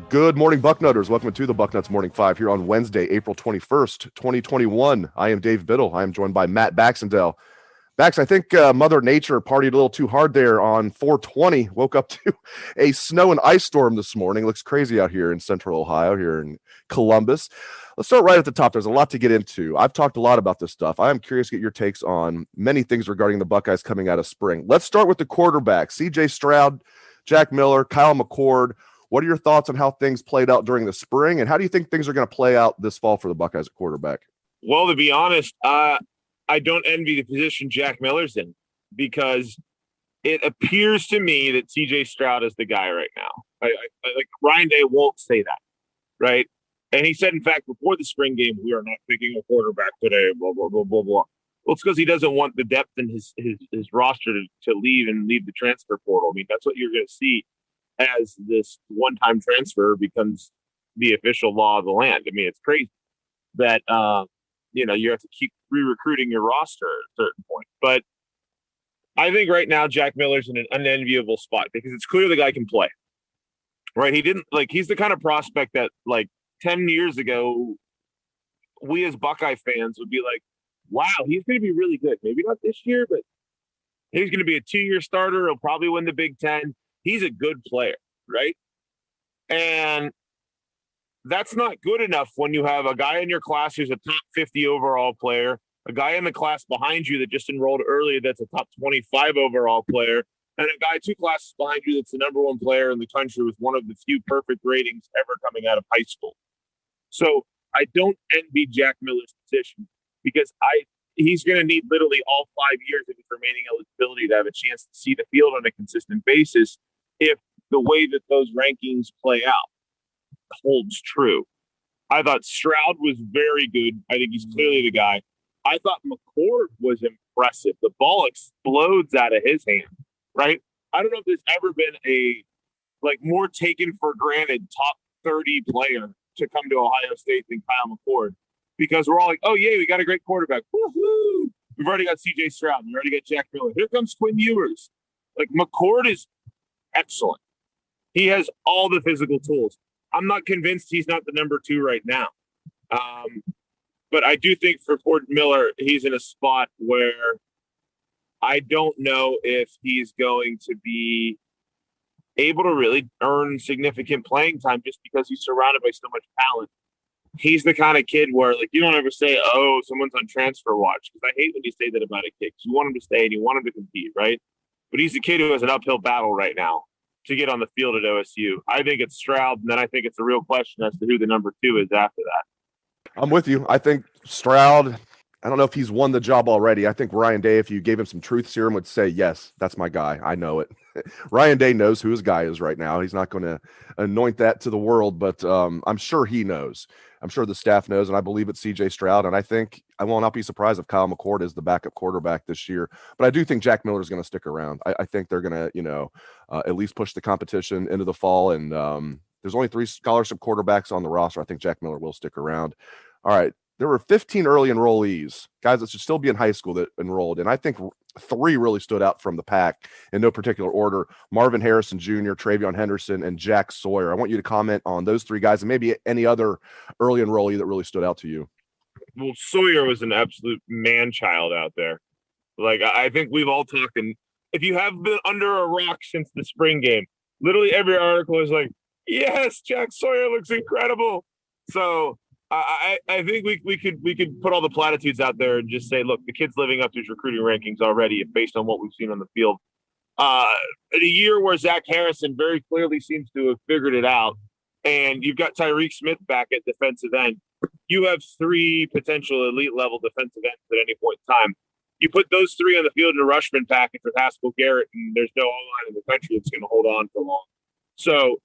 Good morning, Bucknutters. Welcome to the Bucknuts Morning Five here on Wednesday, April 21st, 2021. I am Dave Biddle. I am joined by Matt Baxendell. Bax, I think Mother Nature partied a little too hard there on 420. Woke up to a snow and ice storm this morning. Looks crazy out here in central Ohio, here in Columbus. Let's start right at the top. There's a lot to get into. I've talked a lot about this stuff. I am curious to get your takes on many things regarding the Buckeyes coming out of spring. Let's start with the quarterbacks. C.J. Stroud, Jack Miller, Kyle McCord. What are your thoughts on how things played out during the spring, and how do you think things are going to play out this fall for the Buckeyes at quarterback? Well, to be honest, I don't envy the position Jack Miller's in, because it appears to me that C.J. Stroud is the guy right now. Like Ryan Day won't say that, right? And he said, in fact, before the spring game, we are not picking a quarterback today, blah, blah, blah, blah, blah. Well, it's because he doesn't want the depth in his roster to leave the transfer portal. I mean, that's what you're going to see as this one-time transfer becomes the official law of the land. I mean, it's crazy that, you have to keep re-recruiting your roster at a certain point. But I think right now Jack Miller's in an unenviable spot because it's clear the guy can play, right? He's the kind of prospect that, 10 years ago, we as Buckeye fans would be like, wow, he's going to be really good. Maybe not this year, but he's going to be a 2-year starter. He'll probably win the Big Ten. He's a good player, right? And that's not good enough when you have a guy in your class who's a top 50 overall player, a guy in the class behind you that just enrolled early that's a top 25 overall player, and a guy 2 classes behind you that's the number 1 player in the country with one of the few perfect ratings ever coming out of high school. So I don't envy Jack Miller's position because he's going to need literally all 5 years of his remaining eligibility to have a chance to see the field on a consistent basis if the way that those rankings play out holds true. I thought Stroud was very good. I think he's clearly the guy. I thought McCord was impressive. The ball explodes out of his hand, right? I don't know if there's ever been a more taken for granted top 30 player to come to Ohio State than Kyle McCord, because we're all like, oh, yeah, we got a great quarterback. Woo-hoo! We've already got C.J. Stroud. We already got Jack Miller. Here comes Quinn Ewers. McCord is excellent. He has all the physical tools. I'm not convinced he's not the number 2 right now. But I do think for Ford Miller, he's in a spot where I don't know if he's going to be able to really earn significant playing time just because he's surrounded by so much talent. He's the kind of kid where you don't ever say, oh, someone's on transfer watch, because I hate when you say that about a kid, because you want him to stay and you want him to compete, right? But he's a kid who has an uphill battle right now to get on the field at OSU. I think it's Stroud, and then I think it's a real question as to who the number 2 is after that. I'm with you. I think Stroud, I don't know if he's won the job already. I think Ryan Day, if you gave him some truth serum, would say, yes, that's my guy. I know it. Ryan Day knows who his guy is right now. He's not going to anoint that to the world, but I'm sure he knows. I'm sure the staff knows, and I believe it's C.J. Stroud, and I think I will not be surprised if Kyle McCord is the backup quarterback this year. But I do think Jack Miller is going to stick around. I think they're going to, at least push the competition into the fall, and there's only 3 scholarship quarterbacks on the roster. I think Jack Miller will stick around. All right. There were 15 early enrollees, guys that should still be in high school that enrolled. And I think 3 really stood out from the pack in no particular order: Marvin Harrison Jr., TreVeyon Henderson, and Jack Sawyer. I want you to comment on those 3 guys and maybe any other early enrollee that really stood out to you. Well, Sawyer was an absolute man-child out there. I think we've all talked, and if you have been under a rock since the spring game, literally every article is like, yes, Jack Sawyer looks incredible. So I think we could put all the platitudes out there and just say, look, the kid's living up to his recruiting rankings already based on what we've seen on the field. In a year where Zach Harrison very clearly seems to have figured it out, and you've got Tyreek Smith back at defensive end, you have 3 potential elite level defensive ends at any point in time. You put those 3 on the field in a rushman package with Haskell Garrett, and there's no O-line in the country that's going to hold on for long. So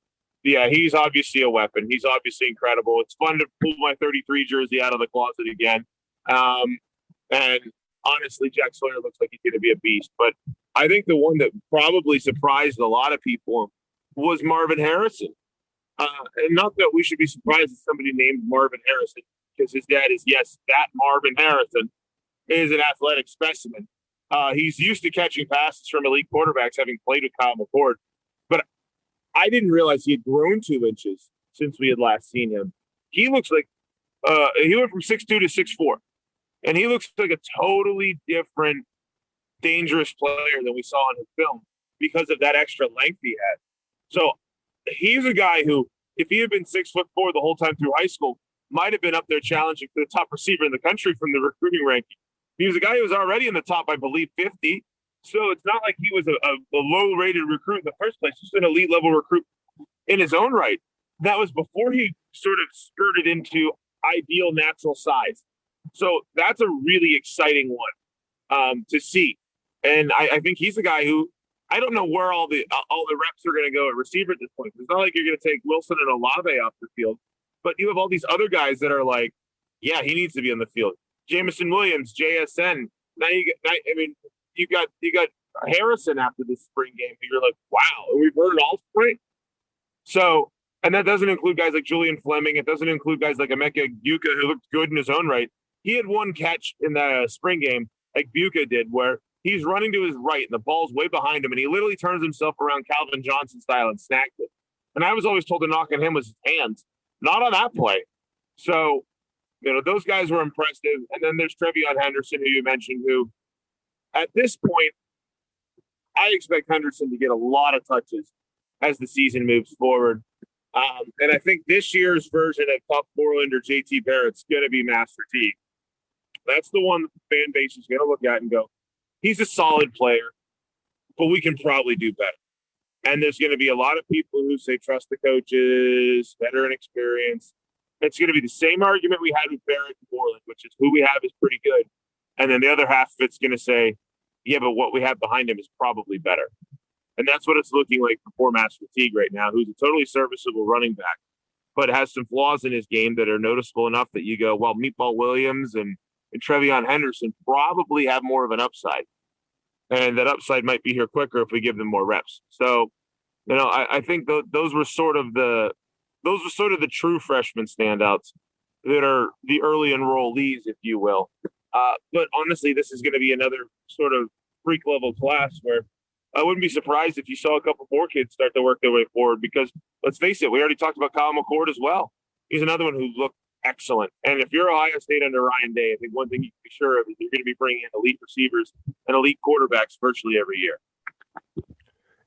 Yeah, he's obviously a weapon. He's obviously incredible. It's fun to pull my 33 jersey out of the closet again. And honestly, Jack Sawyer looks like he's going to be a beast. But I think the one that probably surprised a lot of people was Marvin Harrison. And not that we should be surprised that somebody named Marvin Harrison, because his dad is, yes, that Marvin Harrison is an athletic specimen. He's used to catching passes from elite quarterbacks, having played with Kyle McCord. But I didn't realize he had grown 2 inches since we had last seen him. He looks like he went from 6'2" to 6'4", and he looks like a totally different, dangerous player than we saw in his film because of that extra length he had. So he's a guy who, if he had been 6'4" the whole time through high school, might have been up there challenging for the top receiver in the country from the recruiting ranking. He was a guy who was already in the top, I believe, 50. So it's not like he was a low-rated recruit in the first place, just an elite-level recruit in his own right. That was before he sort of skirted into ideal natural size. So that's a really exciting one to see. And I think he's a guy who, I don't know where all the reps are going to go at receiver at this point. It's not like you're going to take Wilson and Olave off the field, but you have all these other guys that are like, yeah, he needs to be on the field. Jamison Williams, JSN. You got Harrison after this spring game. You're like, wow, and we've heard it all spring. So, and that doesn't include guys like Julian Fleming. It doesn't include guys like Emeka Buka, who looked good in his own right. He had one catch in the spring game, like Buka did, where he's running to his right and the ball's way behind him, and he literally turns himself around Calvin Johnson style and snagged it. And I was always told the knock on him was his hands, not on that play. So, those guys were impressive. And then there's TreVeyon Henderson, who you mentioned, who at this point, I expect Henderson to get a lot of touches as the season moves forward. And I think this year's version of Pup Borland or JT Barrett's going to be Master T. That's the one that the fan base is going to look at and go, he's a solid player, but we can probably do better. And there's going to be a lot of people who say, trust the coaches, veteran experience. It's going to be the same argument we had with Barrett and Borland, which is who we have is pretty good. And then the other half of it's going to say, yeah, but what we have behind him is probably better. And that's what it's looking like for poor Master Teague right now, who's a totally serviceable running back, but has some flaws in his game that are noticeable enough that you go, well, Meatball Williams and TreVeyon Henderson probably have more of an upside. And that upside might be here quicker if we give them more reps. So, I think those were sort of the true freshman standouts that are the early enrollees, if you will. But honestly, this is going to be another sort of freak level class where I wouldn't be surprised if you saw a couple more kids start to work their way forward, because let's face it, we already talked about Kyle McCord as well. He's another one who looked excellent. And if you're Ohio State under Ryan Day, I think one thing you can be sure of is you're going to be bringing in elite receivers and elite quarterbacks virtually every year.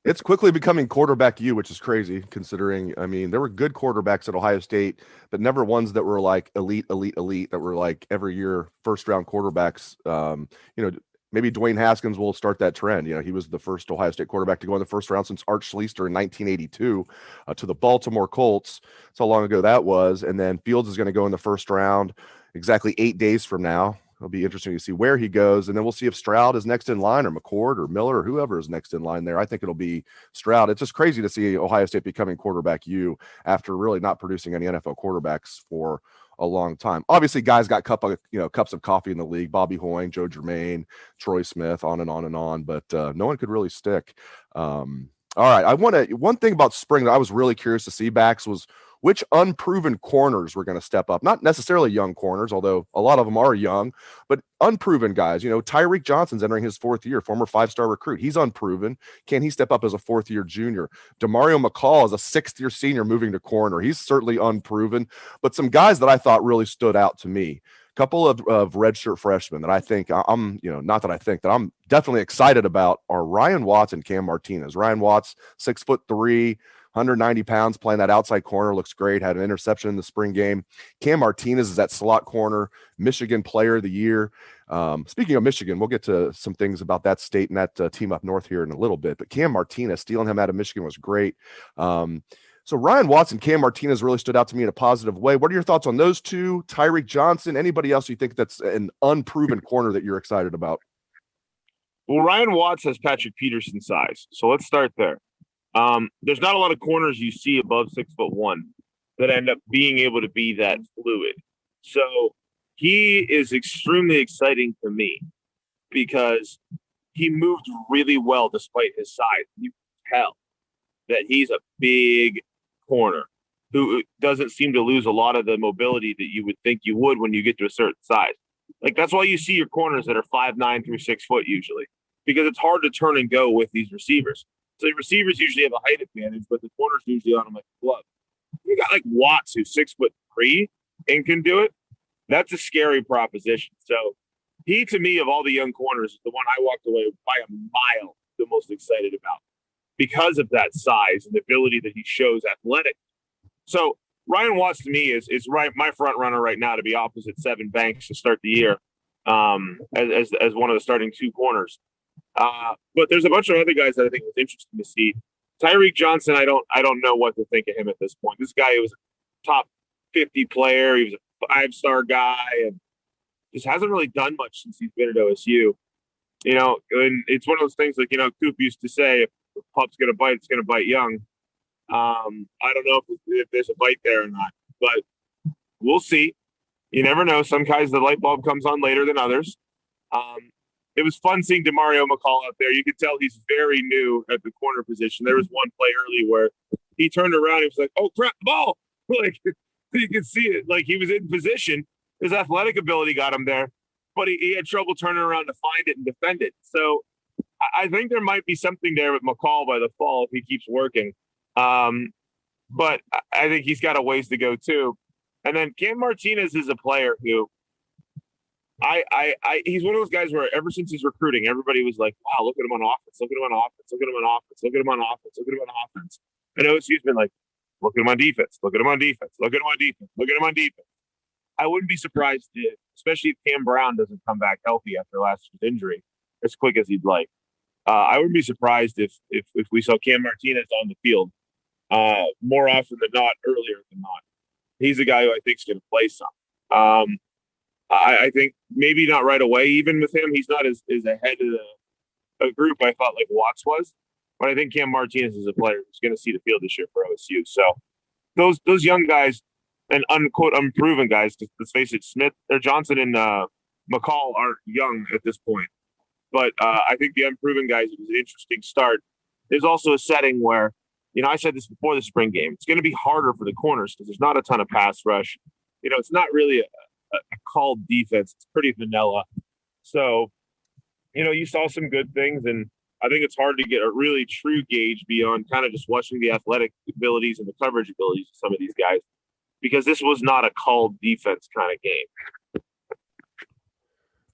It's quickly becoming quarterback U, which is crazy considering, there were good quarterbacks at Ohio State, but never ones that were like elite, that were like every year first round quarterbacks. Maybe Dwayne Haskins will start that trend. He was the first Ohio State quarterback to go in the first round since Art Schlichter in 1982 to the Baltimore Colts. That's how long ago that was. And then Fields is going to go in the first round exactly 8 days from now. It'll be interesting to see where he goes. And then we'll see if Stroud is next in line, or McCord or Miller or whoever is next in line there. I think it'll be Stroud. It's just crazy to see Ohio State becoming quarterback U after really not producing any NFL quarterbacks for a long time. Obviously, guys got cups of coffee in the league. Bobby Hoying, Joe Germain, Troy Smith, on and on and on. But no one could really stick. All right. One thing about spring that I was really curious to see, Bax, was which unproven corners were going to step up. Not necessarily young corners, although a lot of them are young, but unproven guys. Tyreek Johnson's entering his 4th year, former 5-star recruit. He's unproven. Can he step up as a 4th-year junior? DeMario McCall is a 6th-year senior moving to corner. He's certainly unproven. But some guys that I thought really stood out to me, a couple of redshirt freshmen that I think I'm definitely excited about, are Ryan Watts and Cam Martinez. Ryan Watts, 6'3", 190 pounds, playing that outside corner, looks great. Had an interception in the spring game. Cam Martinez is that slot corner, Michigan Player of the Year. Speaking of Michigan, we'll get to some things about that state and that team up north here in a little bit. But Cam Martinez, stealing him out of Michigan was great. So Ryan Watts and Cam Martinez really stood out to me in a positive way. What are your thoughts on those two? Tyreek Johnson, anybody else you think that's an unproven corner that you're excited about? Well, Ryan Watts has Patrick Peterson size, so let's start there. There's not a lot of corners you see above 6'1" that end up being able to be that fluid. So he is extremely exciting to me because he moved really well despite his size. You can tell that he's a big corner who doesn't seem to lose a lot of the mobility that you would think you would when you get to a certain size. Like, that's why you see your corners that are 5'9" through 6 foot usually, because it's hard to turn and go with these receivers. So the receivers usually have a height advantage, but the corners usually on them like a glove. You got like Watts, who's 6'3" and can do it. That's a scary proposition. So he, to me, of all the young corners, is the one I walked away by a mile the most excited about because of that size and the ability that he shows athletic. So Ryan Watts to me is right my front runner right now to be opposite Sevyn Banks to start the year as one of the starting two corners. But there's a bunch of other guys that I think was interesting to see. Tyreek Johnson, I don't know what to think of him at this point. This guy was a top 50 player. He was a 5-star guy and just hasn't really done much since he's been at OSU. You know, and it's one of those things like, Coop used to say, if the pup's going to bite, it's going to bite young. I don't know if there's a bite there or not, but we'll see. You never know. Some guys, the light bulb comes on later than others. It was fun seeing DeMario McCall out there. You could tell he's very new at the corner position. There was one play early where he turned around. He was like, "Oh crap, the ball!" Like, you could see it. Like, he was in position. His athletic ability got him there, but he had trouble turning around to find it and defend it. So I think there might be something there with McCall by the fall if he keeps working. But I think he's got a ways to go too. And then Cam Martinez is a player who he's one of those guys where ever since he's recruiting, everybody was like, wow, look at him on offense, look at him on offense, look at him on offense, look at him on offense, look at him on offense. And OSU's been like, look at him on defense, look at him on defense, look at him on defense, look at him on defense. I wouldn't be surprised if, especially if Cam Brown doesn't come back healthy after last year's injury as quick as he'd like. I wouldn't be surprised if we saw Cam Martinez on the field more often than not, earlier than not. He's a guy who I think is going to play some. I think maybe not right away, even with him. He's not as ahead of the group I thought like Watts was. But I think Cam Martinez is a player who's going to see the field this year for OSU. So those young guys and unquote unproven guys, let's face it, Smith or Johnson and McCall aren't young at this point. But I think the unproven guys, it was an interesting start. There's also a setting where, I said this before the spring game, it's going to be harder for the corners because there's not a ton of pass rush. It's not really a called defense. It's pretty vanilla. So, you saw some good things, and I think it's hard to get a really true gauge beyond kind of just watching the athletic abilities and the coverage abilities of some of these guys, because this was not a called defense kind of game.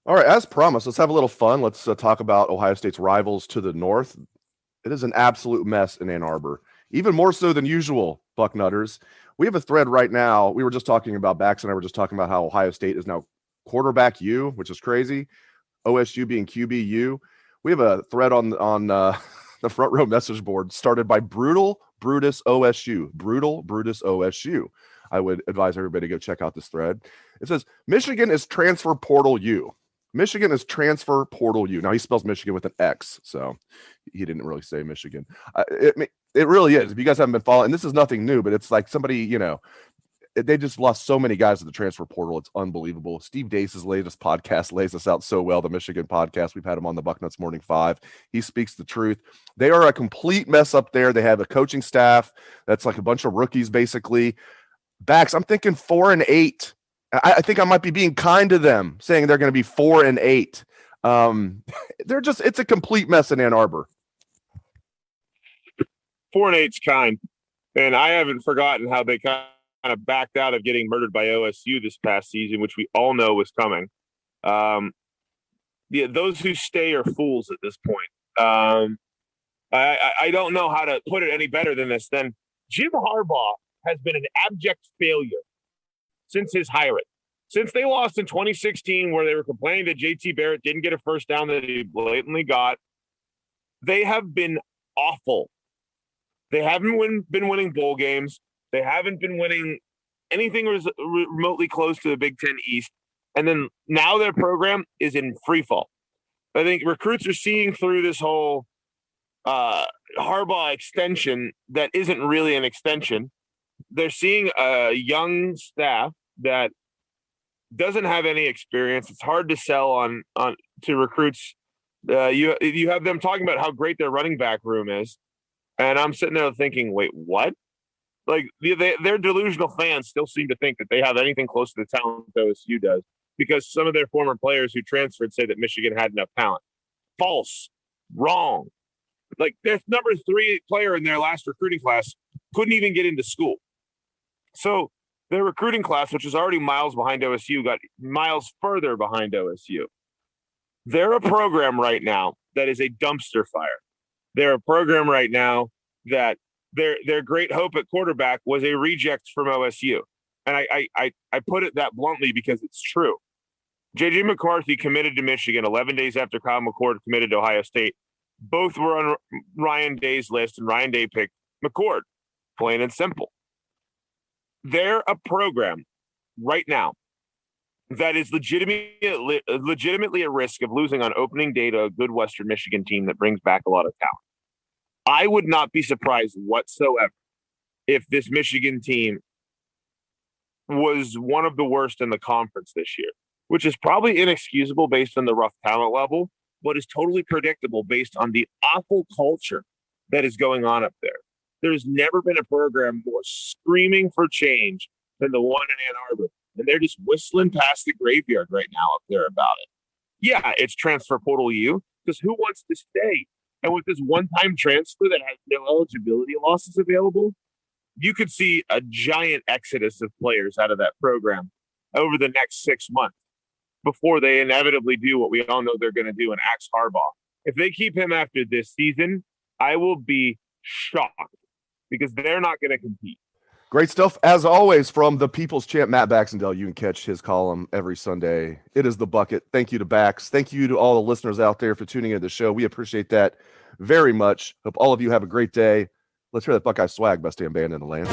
All right, as promised, let's have a little fun. Let's talk about Ohio State's rivals to the north. It is an absolute mess in Ann Arbor, even more so than usual, Bucknutters. We have a thread right now. We were just talking about Bax, and I were just talking about how Ohio State is now quarterback U, which is crazy. OSU being QBU. We have a thread on the front row message board started by Brutal Brutus OSU. Brutal Brutus OSU. I would advise everybody to go check out this thread. It says, Michigan is transfer portal U. Michigan is transfer portal U. Now, he spells Michigan with an X, so he didn't really say Michigan. It really is. If you guys haven't been following, and this is nothing new, but it's like somebody, they just lost so many guys to the transfer portal. It's unbelievable. Steve Dace's latest podcast lays this out so well, the Michigan podcast. We've had him on the Bucknuts Morning 5. He speaks the truth. They are a complete mess up there. They have a coaching staff that's like a bunch of rookies, basically. Bax, I'm thinking 4-8. I think I might be being kind to them, saying they're going to be 4-8. It's a complete mess in Ann Arbor. 4-8's kind, and I haven't forgotten how they kind of backed out of getting murdered by OSU this past season, which we all know was coming. Those who stay are fools at this point. I don't know how to put it any better than this. Then Jim Harbaugh has been an abject failure since his hiring. Since they lost in 2016, where they were complaining that JT Barrett didn't get a first down that he blatantly got, they have been awful. They haven't been winning bowl games. They haven't been winning anything remotely close to the Big Ten East. And then now their program is in free fall. I think recruits are seeing through this whole Harbaugh extension that isn't really an extension. They're seeing a young staff that doesn't have any experience. It's hard to sell on to recruits. You have them talking about how great their running back room is, and I'm sitting there thinking, wait, what? Like their delusional fans still seem to think that they have anything close to the talent OSU does because some of their former players who transferred say that Michigan had enough talent. False. Wrong. Like their number 3 player in their last recruiting class couldn't even get into school. So their recruiting class, which is already miles behind OSU, got miles further behind OSU. They're a program right now that is a dumpster fire. They're a program right now that their great hope at quarterback was a reject from OSU. And I put it that bluntly because it's true. J.J. McCarthy committed to Michigan 11 days after Kyle McCord committed to Ohio State. Both were on Ryan Day's list, and Ryan Day picked McCord, plain and simple. They're a program right now that is legitimately at risk of losing on opening day to a good Western Michigan team that brings back a lot of talent. I would not be surprised whatsoever if this Michigan team was one of the worst in the conference this year, which is probably inexcusable based on the rough talent level, but is totally predictable based on the awful culture that is going on up there. There's never been a program more screaming for change than the one in Ann Arbor. And they're just whistling past the graveyard right now up there about it. Yeah, it's transfer portal U, because who wants to stay? And with this one-time transfer that has no eligibility losses available, you could see a giant exodus of players out of that program over the next 6 months before they inevitably do what we all know they're going to do and axe Harbaugh. If they keep him after this season, I will be shocked because they're not going to compete. Great stuff, as always, from the People's Champ, Matt Baxendell. You can catch his column every Sunday. It is The Bucket. Thank you to Bax. Thank you to all the listeners out there for tuning into the show. We appreciate that very much. Hope all of you have a great day. Let's hear that Buckeye swag, best damn band in the land.